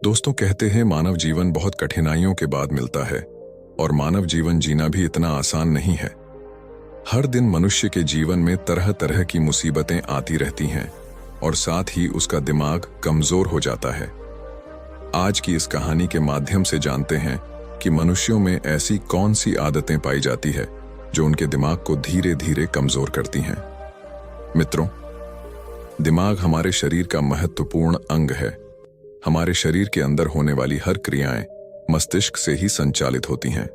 दोस्तों, कहते हैं मानव जीवन बहुत कठिनाइयों के बाद मिलता है और मानव जीवन जीना भी इतना आसान नहीं है। हर दिन मनुष्य के जीवन में तरह तरह की मुसीबतें आती रहती हैं और साथ ही उसका दिमाग कमजोर हो जाता है। आज की इस कहानी के माध्यम से जानते हैं कि मनुष्यों में ऐसी कौन सी आदतें पाई जाती है जो उनके दिमाग को धीरे धीरे कमजोर करती हैं। मित्रों, दिमाग हमारे शरीर का महत्वपूर्ण अंग है। हमारे शरीर के अंदर होने वाली हर क्रियाएं मस्तिष्क से ही संचालित होती हैं।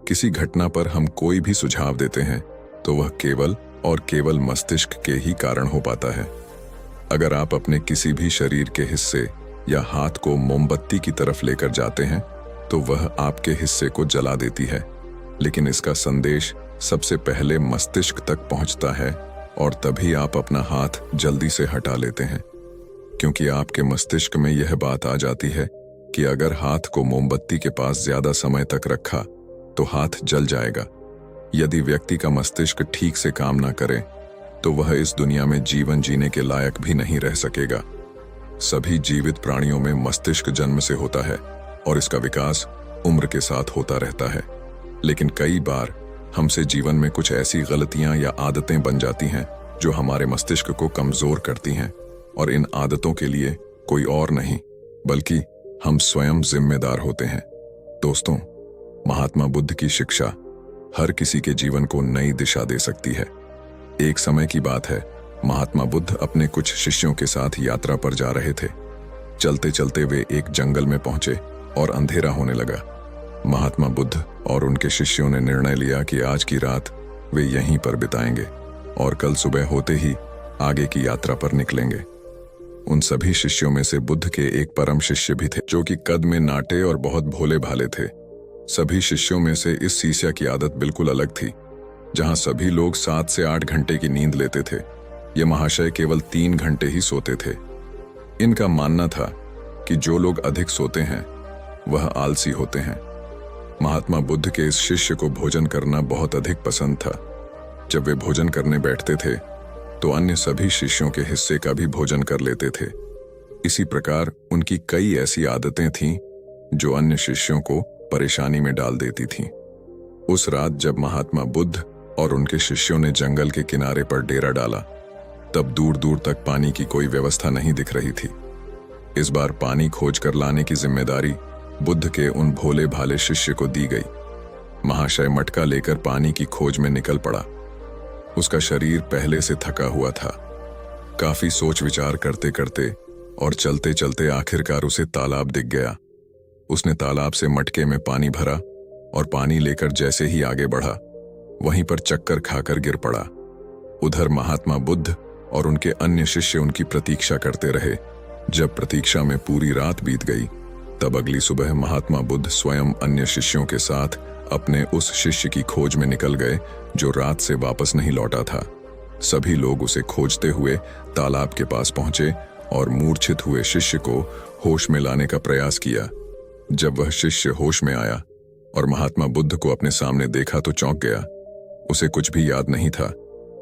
किसी घटना पर हम कोई भी सुझाव देते हैं तो वह केवल और केवल मस्तिष्क के ही कारण हो पाता है। अगर आप अपने किसी भी शरीर के हिस्से या हाथ को मोमबत्ती की तरफ लेकर जाते हैं तो वह आपके हिस्से को जला देती है, लेकिन इसका संदेश सबसे पहले मस्तिष्क तक पहुंचता है और तभी आप अपना हाथ जल्दी से हटा लेते हैं, क्योंकि आपके मस्तिष्क में यह बात आ जाती है कि अगर हाथ को मोमबत्ती के पास ज्यादा समय तक रखा तो हाथ जल जाएगा। यदि व्यक्ति का मस्तिष्क ठीक से काम ना करे तो वह इस दुनिया में जीवन जीने के लायक भी नहीं रह सकेगा। सभी जीवित प्राणियों में मस्तिष्क जन्म से होता है और इसका विकास उम्र के साथ होता रहता है, लेकिन कई बार हमसे जीवन में कुछ ऐसी गलतियां या आदतें बन जाती हैं जो हमारे मस्तिष्क को कमजोर करती हैं, और इन आदतों के लिए कोई और नहीं बल्कि हम स्वयं जिम्मेदार होते हैं। दोस्तों, महात्मा बुद्ध की शिक्षा हर किसी के जीवन को नई दिशा दे सकती है। एक समय की बात है, महात्मा बुद्ध अपने कुछ शिष्यों के साथ यात्रा पर जा रहे थे। चलते चलते वे एक जंगल में पहुंचे और अंधेरा होने लगा। महात्मा बुद्ध और उनके शिष्यों ने निर्णय लिया कि आज की रात वे यहीं पर बिताएंगे और कल सुबह होते ही आगे की यात्रा पर निकलेंगे। उन सभी शिष्यों में से बुद्ध के एक परम शिष्य भी थे जो कि कद में नाटे और बहुत भोले भाले थे। सभी शिष्यों में से इस शिष्य की आदत बिल्कुल अलग थी। जहां सभी लोग 7 से 8 घंटे की नींद लेते थे, ये महाशय केवल 3 घंटे ही सोते थे। इनका मानना था कि जो लोग अधिक सोते हैं वह आलसी होते हैं। महात्मा बुद्ध के इस शिष्य को भोजन करना बहुत अधिक पसंद था। जब वे भोजन करने बैठते थे तो अन्य सभी शिष्यों के हिस्से का भी भोजन कर लेते थे। इसी प्रकार उनकी कई ऐसी आदतें थीं जो अन्य शिष्यों को परेशानी में डाल देती थीं। उस रात जब महात्मा बुद्ध और उनके शिष्यों ने जंगल के किनारे पर डेरा डाला, तब दूर दूर तक पानी की कोई व्यवस्था नहीं दिख रही थी। इस बार पानी खोज कर लाने की जिम्मेदारी बुद्ध के उन भोले भाले शिष्य को दी गई। महाशय मटका लेकर पानी की खोज में निकल पड़ा। उसका शरीर पहले से थका हुआ था। काफी सोच विचार करते करते और चलते चलते आखिरकार उसे तालाब दिख गया। उसने तालाब से मटके में पानी भरा और पानी लेकर जैसे ही आगे बढ़ा, वहीं पर चक्कर खाकर गिर पड़ा। उधर महात्मा बुद्ध और उनके अन्य शिष्य उनकी प्रतीक्षा करते रहे। जब प्रतीक्षा में पूरी रात बीत गई, तब अगली सुबह महात्मा बुद्ध स्वयं अन्य शिष्यों के साथ अपने उस शिष्य की खोज में निकल गए जो रात से वापस नहीं लौटा था। सभी लोग उसे खोजते हुए तालाब के पास पहुंचे और मूर्छित हुए शिष्य को होश में लाने का प्रयास किया। जब वह शिष्य होश में आया और महात्मा बुद्ध को अपने सामने देखा तो चौंक गया। उसे कुछ भी याद नहीं था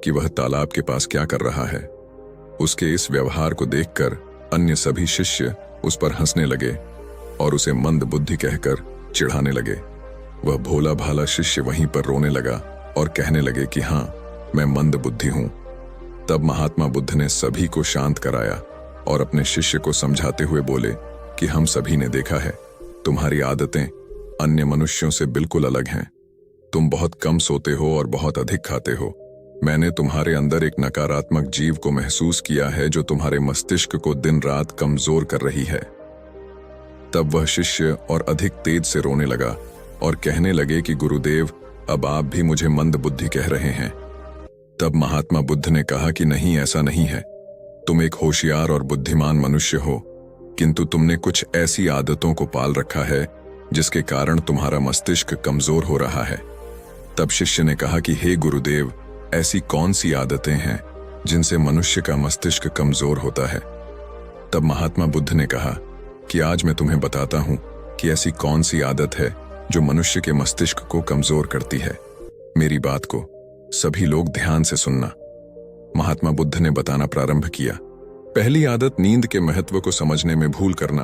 कि वह तालाब के पास क्या कर रहा है। उसके इस व्यवहार को देखकर अन्य सभी शिष्य उस पर हंसने लगे और उसे मंद बुद्धि कहकर चिढ़ाने लगे। वह भोला भाला शिष्य वहीं पर रोने लगा और कहने लगे कि हाँ, मैं मंद बुद्धि हूं। तब महात्मा बुद्ध ने सभी को शांत कराया और अपने शिष्य को समझाते हुए बोले कि हम सभी ने देखा है, तुम्हारी आदतें अन्य मनुष्यों से बिल्कुल अलग हैं। तुम बहुत कम सोते हो और बहुत अधिक खाते हो। मैंने तुम्हारे अंदर एक नकारात्मक जीव को महसूस किया है जो तुम्हारे मस्तिष्क को दिन रात कमजोर कर रही है। तब वह शिष्य और अधिक तेज से रोने लगा और कहने लगे कि गुरुदेव, अब आप भी मुझे मंद बुद्धि कह रहे हैं। तब महात्मा बुद्ध ने कहा कि नहीं, ऐसा नहीं है। तुम एक होशियार और बुद्धिमान मनुष्य हो, किंतु तुमने कुछ ऐसी आदतों को पाल रखा है जिसके कारण तुम्हारा मस्तिष्क कमजोर हो रहा है। तब शिष्य ने कहा कि हे गुरुदेव, ऐसी कौन सी आदतें हैं जिनसे मनुष्य का मस्तिष्क कमजोर होता है। तब महात्मा बुद्ध ने कहा कि आज मैं तुम्हें बताता हूं कि ऐसी कौन सी आदत है जो मनुष्य के मस्तिष्क को कमजोर करती है। मेरी बात को सभी लोग ध्यान से सुनना। महात्मा बुद्ध ने बताना प्रारंभ किया। पहली आदत नींद के महत्व को समझने में भूल करना।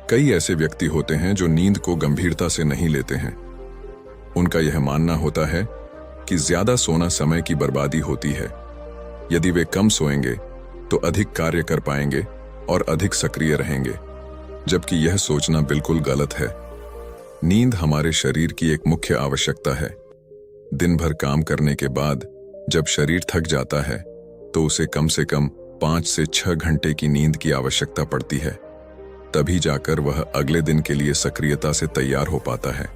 कई ऐसे व्यक्ति होते हैं जो नींद को गंभीरता से नहीं लेते हैं। उनका यह मानना होता है कि ज्यादा सोना समय की बर्बादी होती है। यदि वे कम सोएंगे तो अधिक कार्य कर पाएंगे और अधिक सक्रिय रहेंगे, जबकि यह सोचना बिल्कुल गलत है। नींद हमारे शरीर की एक मुख्य आवश्यकता है। दिन भर काम करने के बाद जब शरीर थक जाता है तो उसे कम से कम 5 से 6 घंटे की नींद की आवश्यकता पड़ती है। तभी जाकर वह अगले दिन के लिए सक्रियता से तैयार हो पाता है।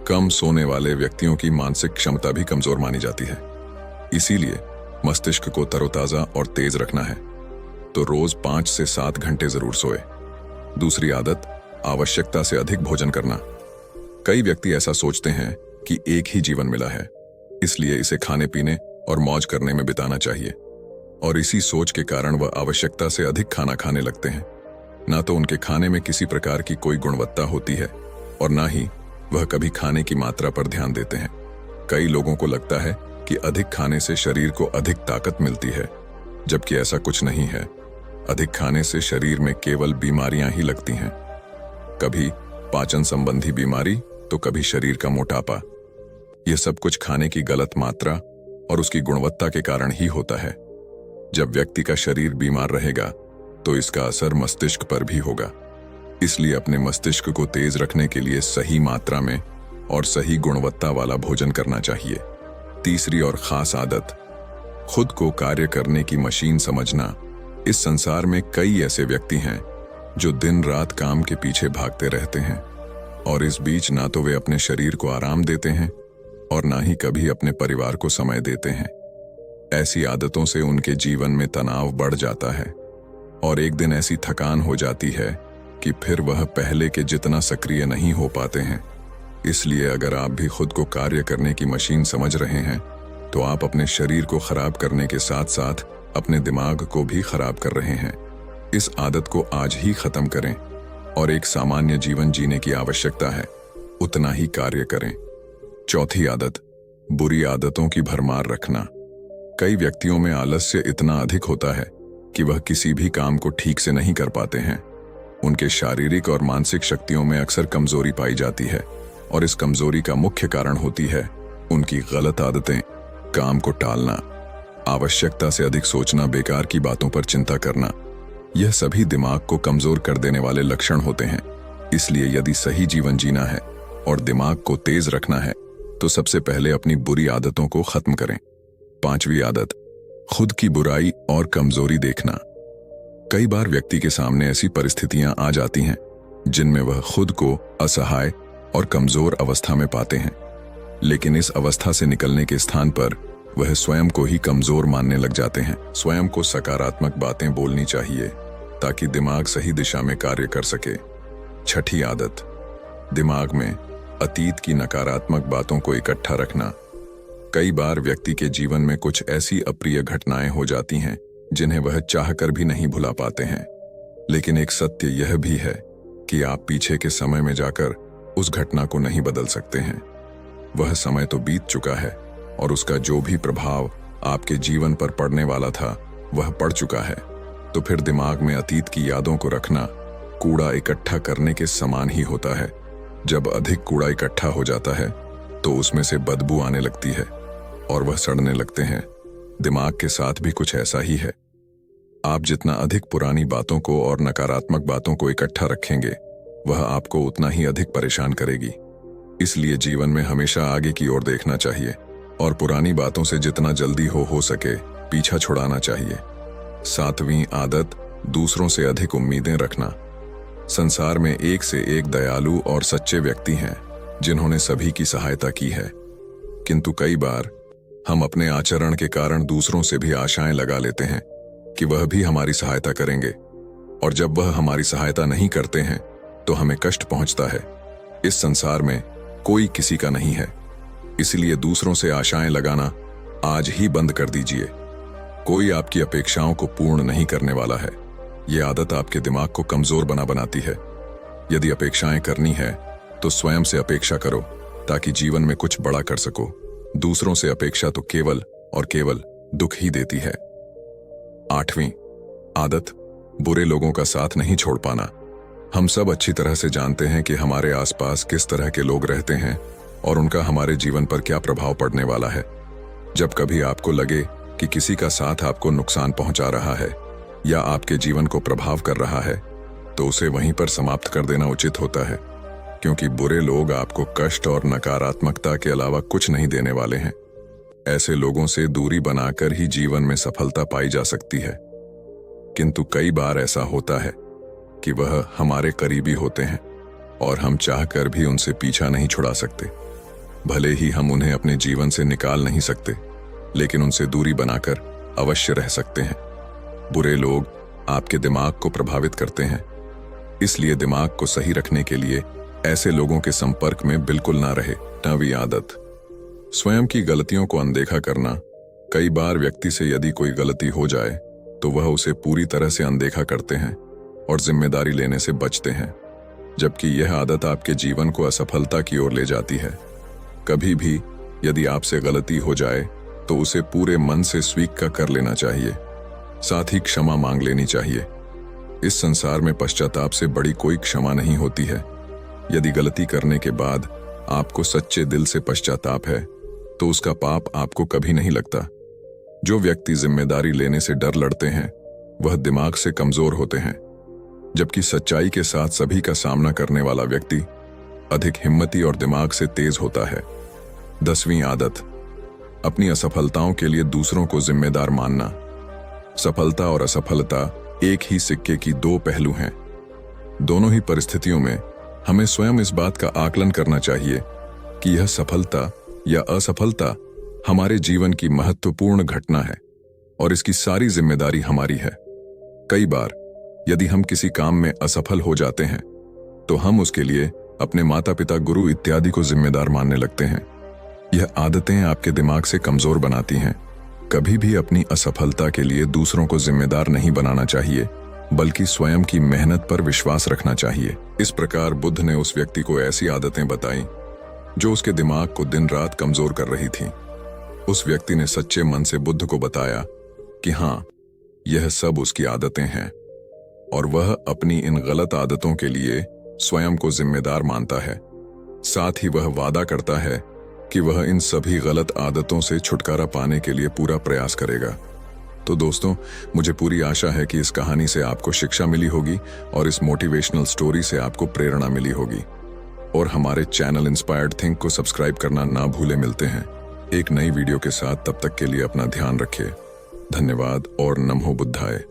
कम सोने वाले व्यक्तियों की मानसिक क्षमता भी कमजोर मानी जाती है। इसीलिए मस्तिष्क को तरोताजा और तेज रखना है तो रोज 5 से 7 घंटे जरूर सोए। दूसरी आदत, आवश्यकता से अधिक भोजन करना। कई व्यक्ति ऐसा सोचते हैं कि एक ही जीवन मिला है, इसलिए इसे खाने पीने और मौज करने में बिताना चाहिए, और इसी सोच के कारण वह आवश्यकता से अधिक खाना खाने लगते हैं। ना तो उनके खाने में किसी प्रकार की कोई गुणवत्ता होती है और ना ही वह कभी खाने की मात्रा पर ध्यान देते हैं। कई लोगों को लगता है कि अधिक खाने से शरीर को अधिक ताकत मिलती है, जबकि ऐसा कुछ नहीं है। अधिक खाने से शरीर में केवल बीमारियां ही लगती हैं, कभी पाचन संबंधी बीमारी तो कभी शरीर का मोटापा। यह सब कुछ खाने की गलत मात्रा और उसकी गुणवत्ता के कारण ही होता है। जब व्यक्ति का शरीर बीमार रहेगा तो इसका असर मस्तिष्क पर भी होगा। इसलिए अपने मस्तिष्क को तेज रखने के लिए सही मात्रा में और सही गुणवत्ता वाला भोजन करना चाहिए। तीसरी और खास आदत, खुद को कार्य करने की मशीन समझना। इस संसार में कई ऐसे व्यक्ति हैं जो दिन रात काम के पीछे भागते रहते हैं और इस बीच ना तो वे अपने शरीर को आराम देते हैं और ना ही कभी अपने परिवार को समय देते हैं। ऐसी आदतों से उनके जीवन में तनाव बढ़ जाता है और एक दिन ऐसी थकान हो जाती है कि फिर वह पहले के जितना सक्रिय नहीं हो पाते हैं। इसलिए अगर आप भी खुद को कार्य करने की मशीन समझ रहे हैं तो आप अपने शरीर को खराब करने के साथ साथ अपने दिमाग को भी खराब कर रहे हैं। इस आदत को आज ही खत्म करें और एक सामान्य जीवन जीने की आवश्यकता है, उतना ही कार्य करें। चौथी आदत, बुरी आदतों की भरमार रखना। कई व्यक्तियों में आलस्य इतना अधिक होता है कि वह किसी भी काम को ठीक से नहीं कर पाते हैं। उनके शारीरिक और मानसिक शक्तियों में अक्सर कमजोरी पाई जाती है और इस कमजोरी का मुख्य कारण होती है उनकी गलत आदतें। काम को टालना, आवश्यकता से अधिक सोचना, बेकार की बातों पर चिंता करना, यह सभी दिमाग को कमजोर कर देने वाले लक्षण होते हैं। इसलिए यदि सही जीवन जीना है और दिमाग को तेज रखना है तो सबसे पहले अपनी बुरी आदतों को खत्म करें। पांचवी आदत, खुद की बुराई और कमजोरी देखना। कई बार व्यक्ति के सामने ऐसी परिस्थितियां आ जाती हैं जिनमें वह खुद को असहाय और कमजोर अवस्था में पाते हैं, लेकिन इस अवस्था से निकलने के स्थान पर वह स्वयं को ही कमजोर मानने लग जाते हैं। स्वयं को सकारात्मक बातें बोलनी चाहिए ताकि दिमाग सही दिशा में कार्य कर सके। छठी आदत, दिमाग में अतीत की नकारात्मक बातों को इकट्ठा रखना। कई बार व्यक्ति के जीवन में कुछ ऐसी अप्रिय घटनाएं हो जाती हैं जिन्हें वह चाहकर भी नहीं भुला पाते हैं, लेकिन एक सत्य यह भी है कि आप पीछे के समय में जाकर उस घटना को नहीं बदल सकते हैं। वह समय तो बीत चुका है और उसका जो भी प्रभाव आपके जीवन पर पड़ने वाला था वह पड़ चुका है। तो फिर दिमाग में अतीत की यादों को रखना कूड़ा इकट्ठा करने के समान ही होता है। जब अधिक कूड़ा इकट्ठा हो जाता है तो उसमें से बदबू आने लगती है और वह सड़ने लगते हैं। दिमाग के साथ भी कुछ ऐसा ही है। आप जितना अधिक पुरानी बातों को और नकारात्मक बातों को इकट्ठा रखेंगे वह आपको उतना ही अधिक परेशान करेगी। इसलिए जीवन में हमेशा आगे की ओर देखना चाहिए और पुरानी बातों से जितना जल्दी हो सके पीछा छुड़ाना चाहिए। सातवीं आदत, दूसरों से अधिक उम्मीदें रखना। संसार में एक से एक दयालु और सच्चे व्यक्ति हैं जिन्होंने सभी की सहायता की है, किंतु कई बार हम अपने आचरण के कारण दूसरों से भी आशाएं लगा लेते हैं कि वह भी हमारी सहायता करेंगे, और जब वह हमारी सहायता नहीं करते हैं तो हमें कष्ट पहुंचता है। इस संसार में कोई किसी का नहीं है, इसलिए दूसरों से आशाएं लगाना आज ही बंद कर दीजिए। कोई आपकी अपेक्षाओं को पूर्ण नहीं करने वाला है। यह आदत आपके दिमाग को कमजोर बनाती है। यदि अपेक्षाएं करनी है तो स्वयं से अपेक्षा करो ताकि जीवन में कुछ बड़ा कर सको। दूसरों से अपेक्षा तो केवल और केवल दुख ही देती है। आठवीं आदत, बुरे लोगों का साथ नहीं छोड़ पाना। हम सब अच्छी तरह से जानते हैं कि हमारे आसपास किस तरह के लोग रहते हैं और उनका हमारे जीवन पर क्या प्रभाव पड़ने वाला है। जब कभी आपको लगे कि किसी का साथ आपको नुकसान पहुंचा रहा है या आपके जीवन को प्रभाव कर रहा है, तो उसे वहीं पर समाप्त कर देना उचित होता है, क्योंकि बुरे लोग आपको कष्ट और नकारात्मकता के अलावा कुछ नहीं देने वाले हैं। ऐसे लोगों से दूरी बनाकर ही जीवन में सफलता पाई जा सकती है, किंतु कई बार ऐसा होता है कि वह हमारे करीबी होते हैं और हम चाहकर भी उनसे पीछा नहीं छुड़ा सकते। भले ही हम उन्हें अपने जीवन से निकाल नहीं सकते, लेकिन उनसे दूरी बनाकर अवश्य रह सकते हैं। बुरे लोग आपके दिमाग को प्रभावित करते हैं, इसलिए दिमाग को सही रखने के लिए ऐसे लोगों के संपर्क में बिल्कुल ना रहे। 9वीं आदत, स्वयं की गलतियों को अनदेखा करना। कई बार व्यक्ति से यदि कोई गलती हो जाए तो वह उसे पूरी तरह से अनदेखा करते हैं और जिम्मेदारी लेने से बचते हैं, जबकि यह आदत आपके जीवन को असफलता की ओर ले जाती है। कभी भी यदि आपसे गलती हो जाए तो उसे पूरे मन से स्वीकार कर लेना चाहिए, साथ ही क्षमा मांग लेनी चाहिए। इस संसार में पश्चाताप से बड़ी कोई क्षमा नहीं होती है। यदि गलती करने के बाद आपको सच्चे दिल से पश्चाताप है तो उसका पाप आपको कभी नहीं लगता। जो व्यक्ति जिम्मेदारी लेने से डर लड़ते हैं वह दिमाग से कमजोर होते हैं, जबकि सच्चाई के साथ सभी का सामना करने वाला व्यक्ति अधिक हिम्मती और दिमाग से तेज होता है। 10वीं आदत, अपनी असफलताओं के लिए दूसरों को जिम्मेदार मानना। सफलता और असफलता एक ही सिक्के की दो पहलू हैं। दोनों ही परिस्थितियों में हमें स्वयं इस बात का आकलन करना चाहिए कि यह सफलता या असफलता हमारे जीवन की महत्वपूर्ण घटना है और इसकी सारी जिम्मेदारी हमारी है। कई बार यदि हम किसी काम में असफल हो जाते हैं तो हम उसके लिए अपने माता पिता, गुरु इत्यादि को जिम्मेदार मानने लगते हैं। यह आदतें आपके दिमाग से कमजोर बनाती हैं। कभी भी अपनी असफलता के लिए दूसरों को जिम्मेदार नहीं बनाना चाहिए, बल्कि स्वयं की मेहनत पर विश्वास रखना चाहिए। इस प्रकार बुद्ध ने उस व्यक्ति को ऐसी आदतें बताई जो उसके दिमाग को दिन रात कमजोर कर रही थीं। उस व्यक्ति ने सच्चे मन से बुद्ध को बताया कि हाँ, यह सब उसकी आदतें हैं और वह अपनी इन गलत आदतों के लिए स्वयं को जिम्मेदार मानता है। साथ ही वह वादा करता है कि वह इन सभी गलत आदतों से छुटकारा पाने के लिए पूरा प्रयास करेगा। तो दोस्तों, मुझे पूरी आशा है कि इस कहानी से आपको शिक्षा मिली होगी और इस मोटिवेशनल स्टोरी से आपको प्रेरणा मिली होगी। और हमारे चैनल इंस्पायर्ड थिंक को सब्सक्राइब करना ना भूले। मिलते हैं एक नई वीडियो के साथ, तब तक के लिए अपना ध्यान रखिए। धन्यवाद और नमो बुद्धाय।